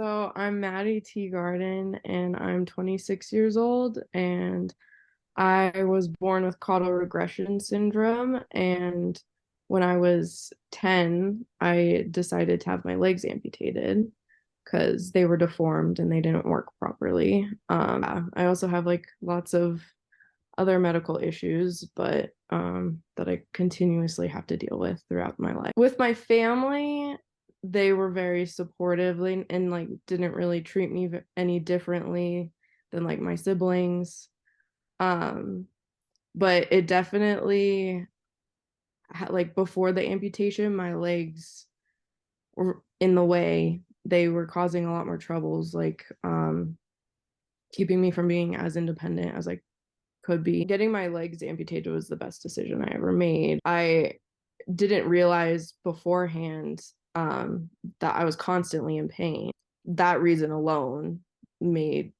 So I'm Maddie T. Garden and I'm 26 years old and I was born with caudal regression syndrome, and when I was 10, I decided to have my legs amputated because they were deformed and they didn't work properly. I also have like lots of other medical issues, but that I continuously have to deal with throughout my life. With my family, they were very supportive and like didn't really treat me any differently than like my siblings. Um, but it definitely like before the amputation, my legs were in the way. They were causing a lot more troubles, like keeping me from being as independent as I could be. Getting my legs amputated was the best decision I ever made. I didn't realize beforehand that I was constantly in pain. That reason alone made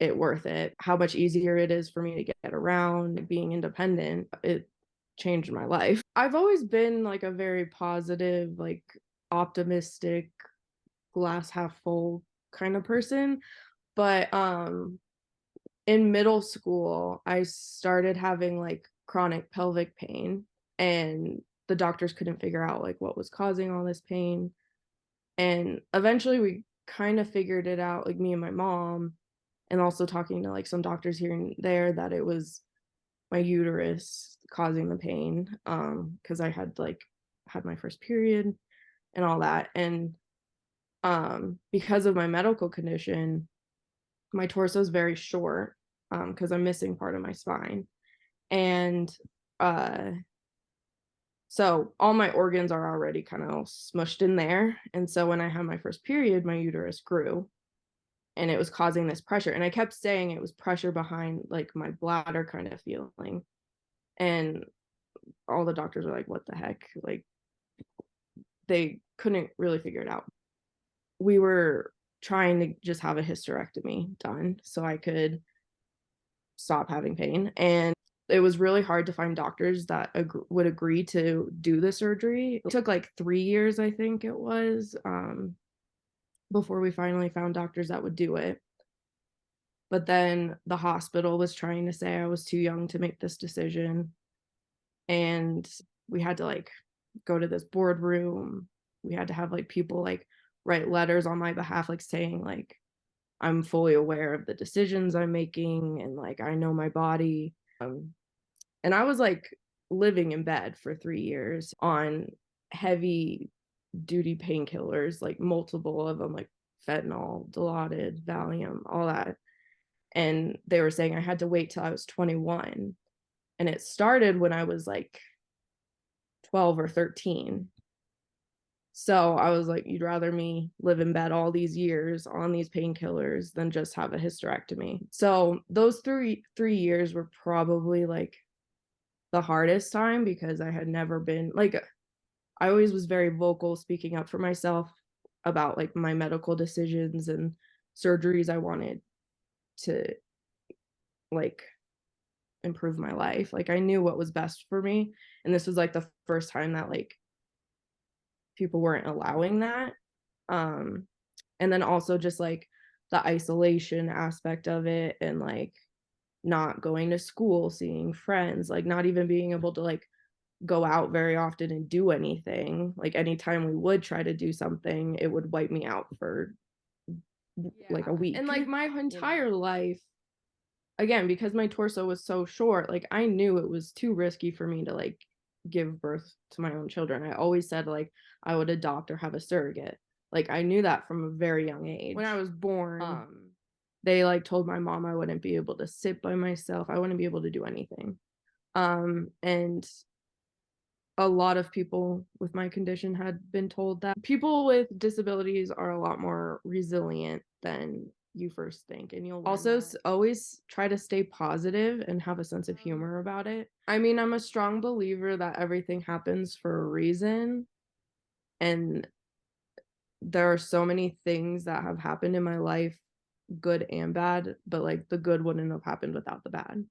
it worth it. How much easier it is for me to get around, being independent, it changed my life. I've always been like a very positive, like optimistic, glass half full kind of person, but in middle school, I started having like chronic pelvic pain, and the doctors couldn't figure out like what was causing all this pain. And eventually we kind of figured it out, like me and my mom, and also talking to like some doctors here and there, that it was my uterus causing the pain. Because I had like had my first period and all that. And because of my medical condition, my torso is very short because I'm missing part of my spine. And uh, so all my organs are already kind of smushed in there. And so when I had my first period, my uterus grew and it was causing this pressure. And I kept saying it was pressure behind like my bladder kind of feeling. And all the doctors were like, what the heck? Like they couldn't really figure it out. We were trying to just have a hysterectomy done so I could stop having pain. And it was really hard to find doctors that would agree to do the surgery. It took like 3 years, I think it was, before we finally found doctors that would do it. But then the hospital was trying to say I was too young to make this decision. And we had to like go to this boardroom. We had to have like people like write letters on my behalf, like saying like I'm fully aware of the decisions I'm making and like I know my body. And I was like living in bed for 3 years on heavy duty painkillers, like multiple of them, like fentanyl, Dilaudid, Valium, all that. And they were saying I had to wait till I was 21. And it started when I was like 12 or 13. So I was like, you'd rather me live in bed all these years on these painkillers than just have a hysterectomy. So those three years were probably like the hardest time because I had never been like, I always was very vocal speaking up for myself about like my medical decisions and surgeries I wanted to like improve my life. Like I knew what was best for me. And this was like the first time that like people weren't allowing that. Um, and then also just like the isolation aspect of it and like not going to school, seeing friends, like not even being able to like go out very often and do anything. Like anytime we would try to do something, it would wipe me out for like a week. And like my entire life, again, because my torso was so short, like I knew it was too risky for me to like give birth to my own children. I always said like I would adopt or have a surrogate. Like I knew that from a very young age. When I was born, they like told my mom I wouldn't be able to sit by myself. I wouldn't be able to do anything. And a lot of people with my condition had been told that people with disabilities are a lot more resilient than you first think, and you'll also always try to stay positive and have a sense of humor about it. I mean, I'm a strong believer that everything happens for a reason, and there are so many things that have happened in my life, good and bad, but like the good wouldn't have happened without the bad.